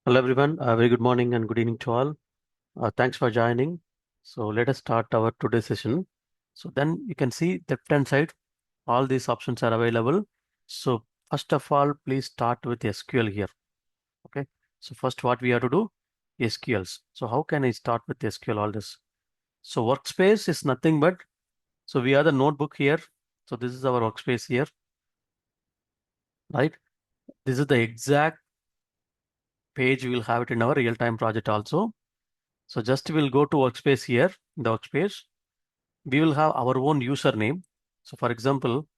Hello everyone, very good morning and good evening to all. Thanks for joining. So let us start our today's session. So then you can see the left hand side, all these options are available. So first of all, please start with SQL here. Okay. So first what we have to do, SQLs. So how can I start with SQL all this? So workspace is nothing but, so we have the notebook here. So this is our workspace here, right? This is the exact page we will have it in our real-time project also. So just we'll go to workspace here, in the workspace. We will have our own username. So for example,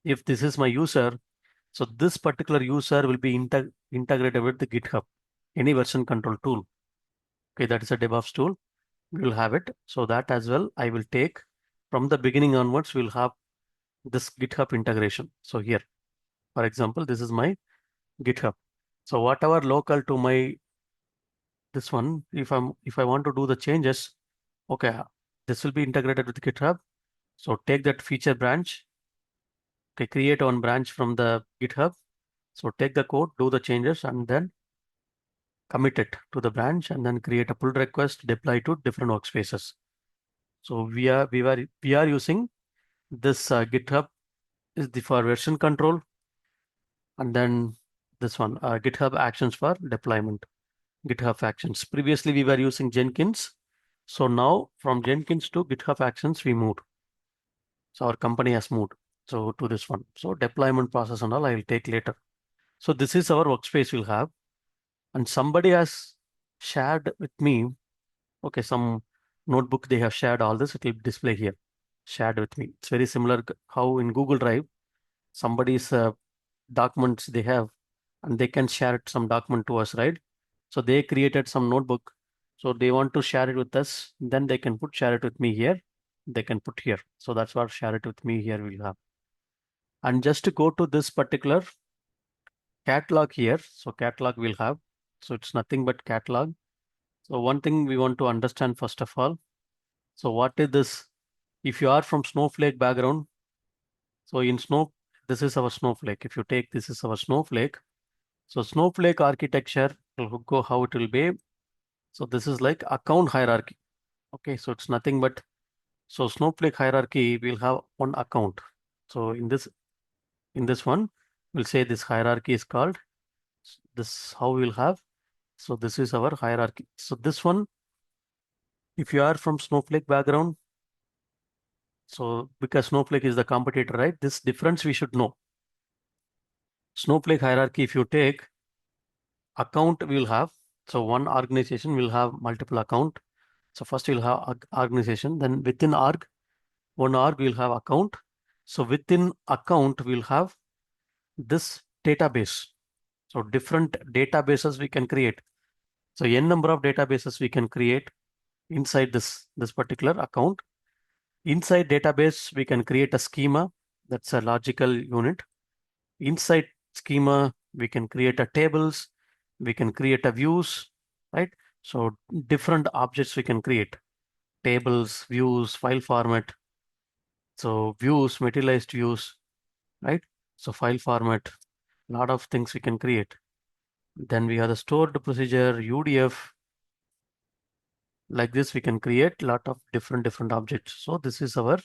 if this is my user, so this particular user will be integrated with the GitHub, any version control tool. Okay, that is a DevOps tool. We will have it. So that as well, I will take from the beginning onwards, we'll have this GitHub integration. So here, for example, this is my GitHub. So whatever local to my this one, if I want to do the changes, okay, this will be integrated with GitHub. So take that feature branch. Okay, create one branch from the GitHub. So take the code, do the changes, and then commit it to the branch, and then create a pull request, deploy to different workspaces. So we are using this GitHub is the for version control, and then this one GitHub Actions for deployment. GitHub Actions. Previously we were using Jenkins, so now from Jenkins to GitHub Actions we moved. So our company has moved so to this one. So deployment process and all I will take later. So this is our workspace we'll have. And somebody has shared with me, okay, some notebook they have shared all this, it will display here, shared with me. It's very similar how in Google Drive, somebody's documents they have, and they can share it, some document to us, right? So they created some notebook. So they want to share it with us, then they can put share it with me here. They can put here. So that's what share it with me here we'll have. And just to go to this particular catalog here, so catalog we'll have. So it's nothing but catalog. So one thing we want to understand first of all. So what is this? If you are from Snowflake background, so in Snow, this is our Snowflake. If you take this is our Snowflake. So Snowflake architecture will go how it will be. So this is like account hierarchy. Okay, so it's nothing but so Snowflake hierarchy will have one account. So in this one, we'll say this hierarchy is called this how we'll have. So this is our hierarchy. So this one, if you are from Snowflake background, so because Snowflake is the competitor, right? This difference we should know. Snowflake hierarchy, if you take account, we'll have, so one organization will have multiple account. So first we'll have organization, then within one org will have account. So within account, we'll have this database. So different databases we can create. So n number of databases we can create inside this particular account. Inside database, we can create a schema. That's a logical unit. Inside schema, we can create a tables, we can create a views, right? So different objects we can create, tables, views, file format. So views, materialized views, right? So file format, a lot of things we can create. Then we have the stored procedure, UDF. Like this, we can create a lot of different objects. So this is our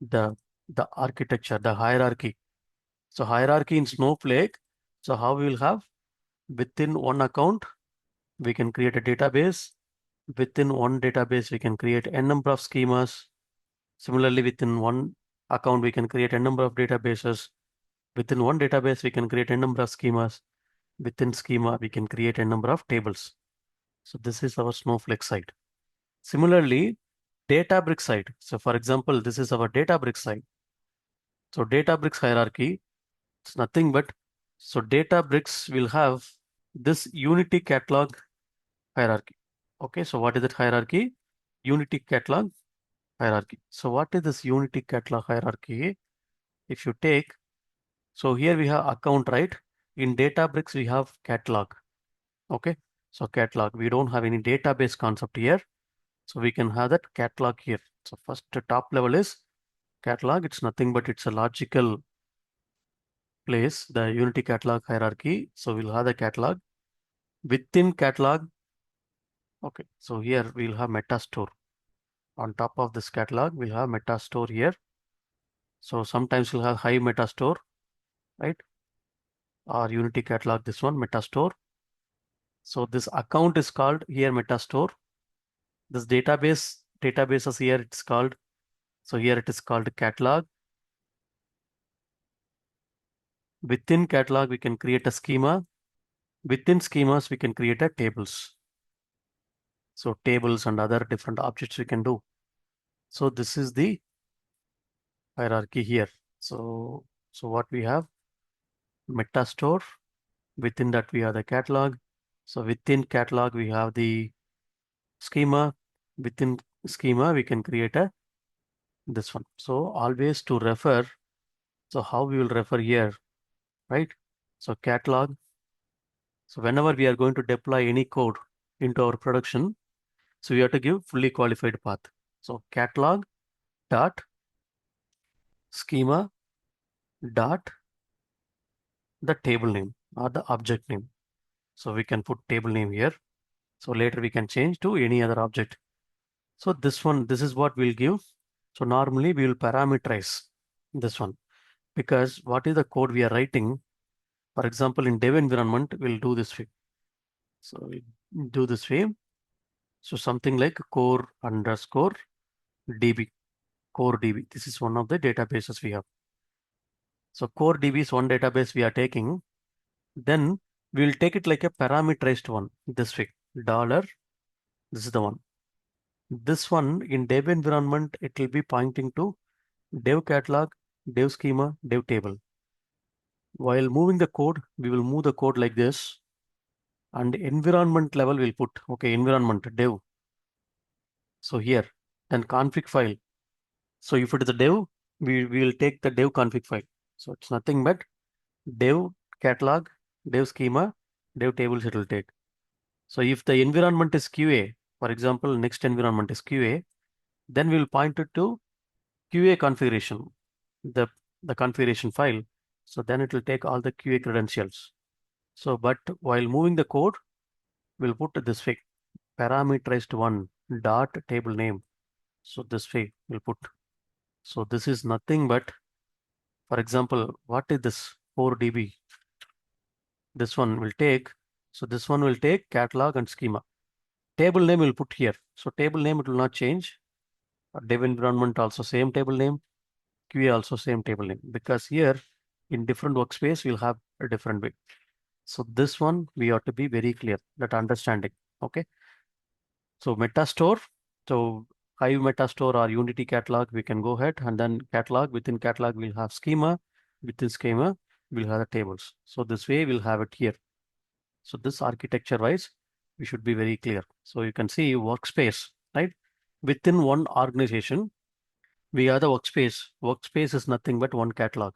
the the architecture, the hierarchy. So hierarchy in Snowflake. So how we will have within one account, we can create a database. Within one database, we can create n number of schemas. Similarly, within one account, we can create a number of databases. Within one database, we can create a number of schemas. Within schema, we can create a number of tables. So this is our Snowflake side. Similarly, Databricks side. So for example, this is our Databricks side. So Databricks hierarchy, it's nothing but, so Databricks will have this Unity catalog hierarchy. Okay, so what is that hierarchy? Unity catalog hierarchy. So what is this Unity catalog hierarchy? If you take, so here we have account, right? In Databricks, we have catalog. Okay, so catalog, we don't have any database concept here. So we can have that catalog here. So first the top level is catalog. It's nothing but it's a logical place the Unity catalog hierarchy. So we'll have the catalog. Within catalog, okay, so here we'll have meta store. On top of this catalog, we'll have meta store here. So sometimes we'll have high meta store, right? Or Unity catalog, this one, meta store. So this account is called here meta store. This databases here it's called, so here it is called catalog. Within catalog, we can create a schema. Within schemas, we can create a tables. So tables and other different objects we can do. So this is the hierarchy here. So what we have, meta store. Within that we have the catalog. So within catalog we have the schema. Within schema we can create a this one. So always to refer. So how we will refer here, right? So catalog. So whenever we are going to deploy any code into our production, so we have to give fully qualified path. So catalog dot schema dot the table name or the object name. So we can put table name here. So later we can change to any other object. So this is what we'll give. So normally we will parameterize this one because what is the code we are writing? For example, in dev environment, we'll do this way. So we do this way. So something like core underscore DB, core DB. This is one of the databases we have. So core DB is one database we are taking. Then we will take it like a parameterized one this way. Dollar, this is the one. This one in dev environment, it will be pointing to dev catalog, dev schema, dev table. While moving the code, we will move the code like this. And environment level we'll put, okay, environment dev. So here, then config file. So if it is a dev, we will take the dev config file. So it's nothing but dev catalog, dev schema, dev tables it will take. So if the environment is QA, for example, next environment is QA, then we will point it to QA configuration, the configuration file. So then it will take all the QA credentials. So, but while moving the code, we'll put this way, parameterized one dot table name. So this way we'll put. So this is nothing but, for example, what is this 4DB? This one will take, so this one will take catalog and schema. Table name we'll put here. So table name, it will not change. Dev environment also same table name. QA also same table name, because here in different workspace, we'll have a different way. So this one, we ought to be very clear, that understanding, okay? So meta store, so Hive meta store or Unity catalog, we can go ahead and then catalog, within catalog, we'll have schema, within schema, we'll have the tables. So this way we'll have it here. So this architecture wise, we should be very clear. So you can see workspace, right? Within one organization, we have the workspace. Workspace is nothing but one catalog.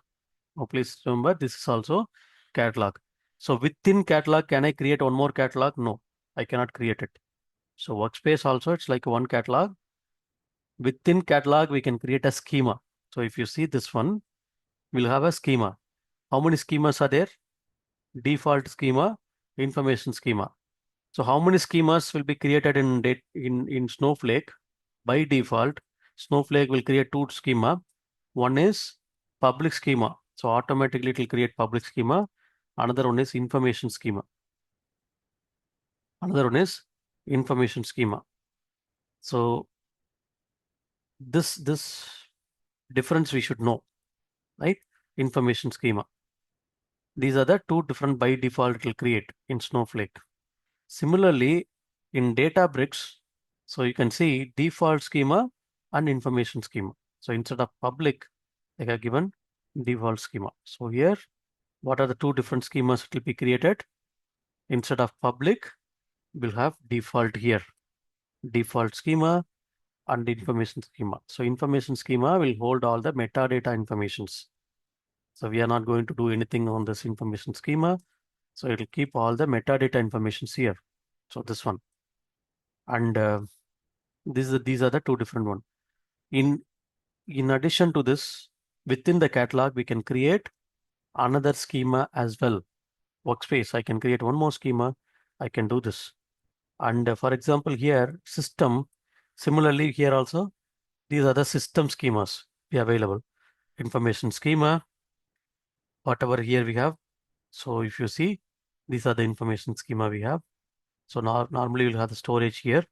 Oh, please remember, this is also catalog. So within catalog, can I create one more catalog? No, I cannot create it. So workspace also, it's like one catalog. Within catalog, we can create a schema. So if you see this one, we'll have a schema. How many schemas are there? Default schema, information schema. So how many schemas will be created in Snowflake? By default, Snowflake will create two schema. One is public schema. So automatically it will create public schema. Another one is information schema. Another one is information schema. So this difference we should know, right? Information schema. These are the two different by default it will create in Snowflake. Similarly, in Databricks, so you can see default schema and information schema. So instead of public, they have given default schema. So here, what are the two different schemas it will be created? Instead of public, we'll have default here. Default schema and information schema. So information schema will hold all the metadata informations. So we are not going to do anything on this information schema. So it will keep all the metadata informations here. So this one. And these are the two different one. In addition to this, within the catalog, we can create another schema as well. Workspace, I can create one more schema. I can do this. And for example, here system, similarly here also, these are the system schemas be available. Information schema, whatever here we have. So if you see, these are the information schema we have. So now normally we'll have the storage here.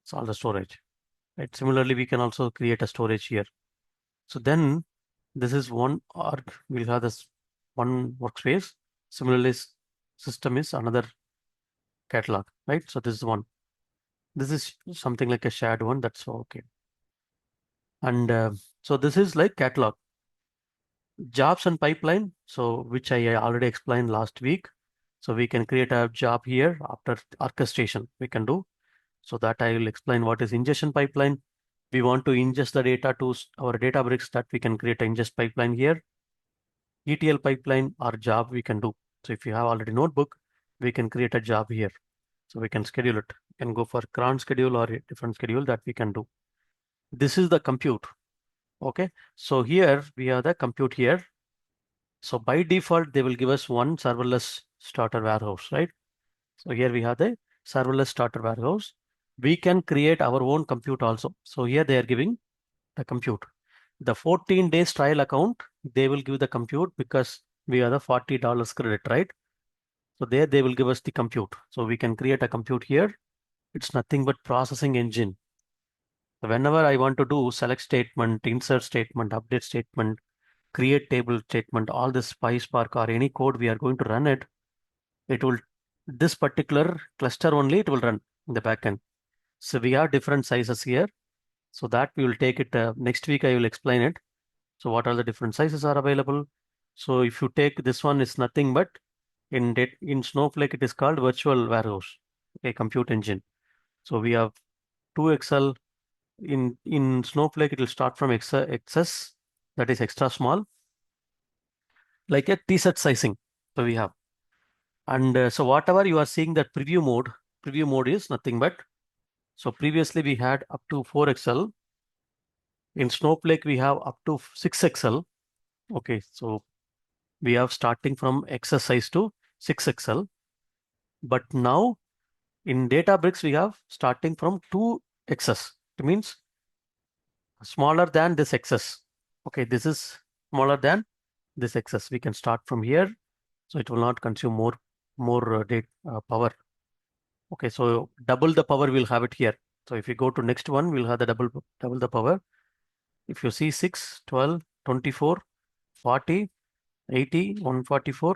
It's all the storage. Right. Similarly, we can also create a storage here. So then this is one org. We'll have this one workspace. Similarly, system is another catalog, right? So this is one. This is something like a shared one. That's okay. And so this is like catalog. Jobs and pipeline. So which I already explained last week. So we can create a job here after orchestration we can do. So that I will explain what is ingestion pipeline. We want to ingest the data to our Databricks, that we can create an ingest pipeline here. ETL pipeline or job we can do. So if you have already notebook, we can create a job here. So we can schedule it. We can go for cron schedule or a different schedule that we can do. This is the compute. Okay. So here we have the compute here. So by default, they will give us one serverless starter warehouse, right? So here we have the serverless starter warehouse. We can create our own compute also. So here they are giving the compute. The 14 days trial account, they will give the compute because we are the $40 credit, right? So there they will give us the compute. So we can create a compute here. It's nothing but processing engine. So whenever I want to do select statement, insert statement, update statement, create table statement, all this PySpark or any code we are going to run it, it will, this particular cluster only, it will run in the backend. So we have different sizes here. So that we will take it next week. I will explain it. So what are the different sizes are available? So if you take this one, it's nothing but in Snowflake, it is called virtual warehouse, okay, compute engine. So we have 2XL in Snowflake. It will start from XS, that is extra small, like a t-shirt sizing. So we have, and so whatever you are seeing that preview mode is nothing but, so previously we had up to 4XL. In Snowflake, we have up to 6XL. Okay, so we have starting from XS size to 6XL. But now in Databricks, we have starting from 2XS. It means smaller than this XS. Okay, this is smaller than this XS. We can start from here. So it will not consume more data power. Okay, so double the power we'll have it here. So if you go to next one, we'll have the double the power. If you see 6, 12, 24, 40, 80, 144.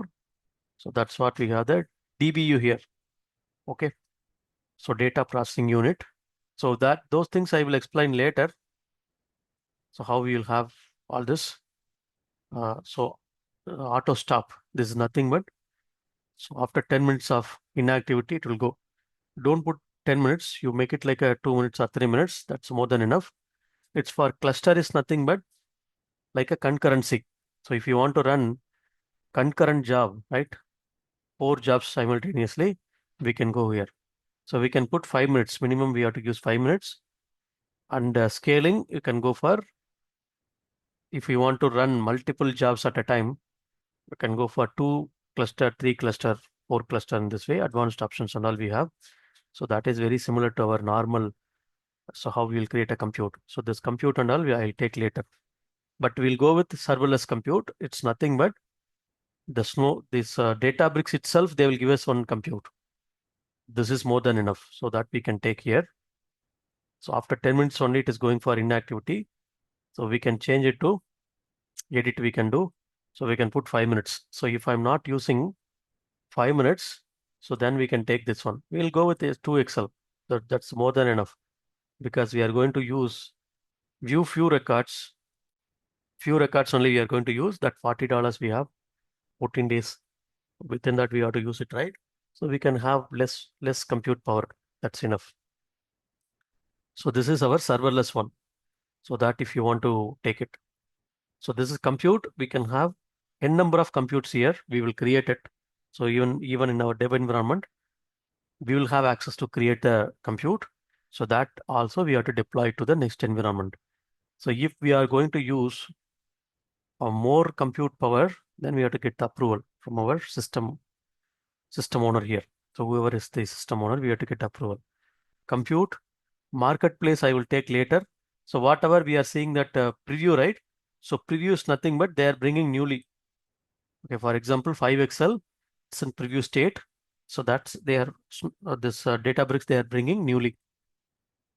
So that's what we have the DBU here. Okay. So data processing unit. So that those things I will explain later. So how we will have all this. Auto stop. This is nothing but, so after 10 minutes of inactivity, it will go. Don't put 10 minutes. You make it like a 2 minutes or 3 minutes. That's more than enough. It's for cluster is nothing but like a concurrency. So if you want to run concurrent job, right? 4 jobs simultaneously, we can go here. So we can put 5 minutes minimum. We have to use 5 minutes. And scaling, you can go for, if you want to run multiple jobs at a time, you can go for 2 cluster, 3 cluster, 4 cluster in this way. Advanced options and all we have. So that is very similar to our normal. So how we will create a compute. So this compute and all I'll take later. But we'll go with serverless compute. It's nothing but this Databricks itself, they will give us one compute. This is more than enough. So that we can take here. So after 10 minutes only, it is going for inactivity. So we can change it to edit we can do. So we can put 5 minutes. So if I'm not using 5 minutes, so then we can take this one. We'll go with this 2XL. That's more than enough because we are going to use view few records. Few records only we are going to use. That $40 we have 14 days. Within that we have to use it, right? So we can have less compute power. That's enough. So this is our serverless one. So that if you want to take it. So this is compute. We can have n number of computes here. We will create it. So even in our dev environment, we will have access to create the compute. So that also we have to deploy to the next environment. So if we are going to use or more compute power, then we have to get the approval from our system owner here. So whoever is the system owner, we have to get approval. Compute, marketplace, I will take later. So whatever we are seeing that preview, right? So preview is nothing but they are bringing newly. Okay, for example, 5XL, it's in preview state. So that's they are this Databricks they are bringing newly.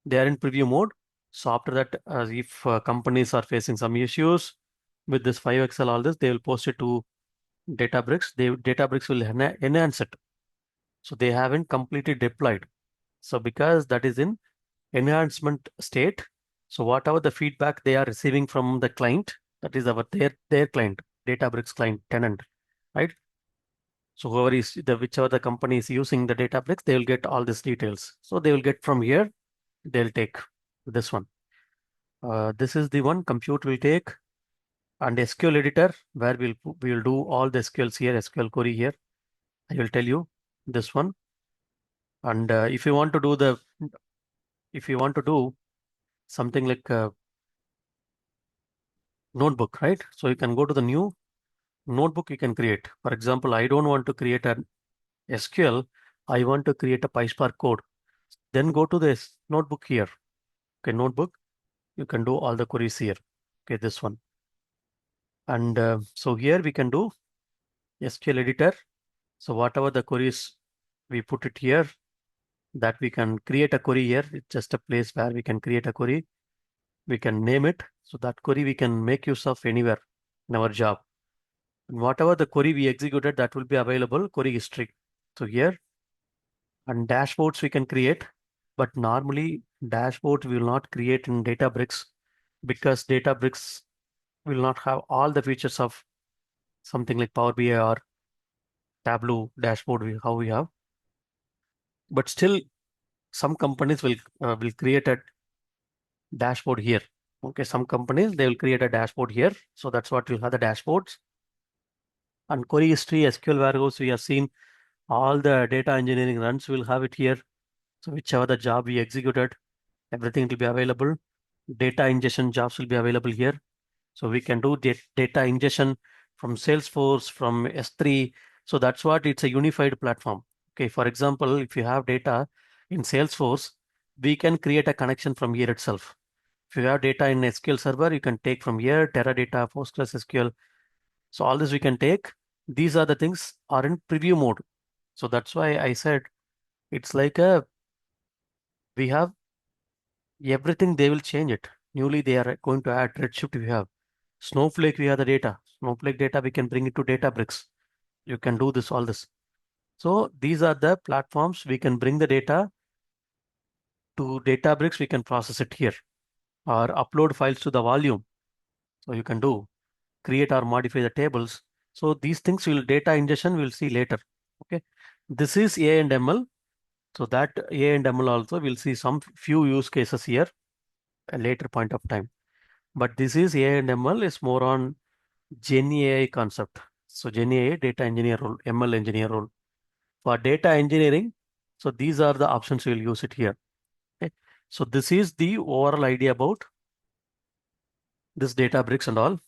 They are in preview mode. So after that, if companies are facing some issues with this 5XL, all this, they will post it to Databricks. Databricks will enhance it. So they haven't completely deployed. So because that is in enhancement state, so whatever the feedback they are receiving from the client, that is their client, Databricks client tenant, right? So whoever is whichever the company is using the Databricks, they will get all these details. So they will get from here, they'll take this one. This is the one compute will take, and SQL editor where we'll do all the SQLs here, SQL query here. I will tell you this one. And if you want to do something like notebook, right? So you can go to the new notebook you can create. For example, I don't want to create an SQL. I want to create a PySpark code. Then go to this notebook here. Okay, notebook. You can do all the queries here. Okay, this one. And so here we can do SQL editor. So whatever the queries we put it here, that we can create a query here. It's just a place where we can create a query. We can name it. So that query we can make use of anywhere in our job. And whatever the query we executed, that will be available query history. So here, and dashboards we can create, but normally dashboards we will not create in Databricks because Databricks will not have all the features of something like Power BI or Tableau dashboard how we have. But still, some companies will create a dashboard here. Okay, some companies they will create a dashboard here. So that's what we'll have the dashboards. And query history, SQL warehouse, we have seen all the data engineering runs will have it here. So whichever the job we executed, everything will be available. Data ingestion jobs will be available here. So we can do data ingestion from Salesforce, from S3. So that's what it's a unified platform. Okay, for example, if you have data in Salesforce, we can create a connection from here itself. If you have data in SQL Server, you can take from here, Teradata, PostgreSQL. So all this we can take. These are the things are in preview mode. So that's why I said it's like we have everything, they will change it. Newly, they are going to add Redshift we have. Snowflake, we have the data. Snowflake data, we can bring it to Databricks. You can do this, all this. So these are the platforms we can bring the data to Databricks. We can process it here or upload files to the volume. So you can do create or modify the tables. So these things will data ingestion we'll see later. Okay, this is A and ML. So that A and ML also we'll see some few use cases here a later point of time. But this is A and ML is more on Gen AI concept. So Gen AI data engineer role, ML engineer role. For data engineering, so these are the options we'll use it here. Okay. So this is the overall idea about this Databricks and all.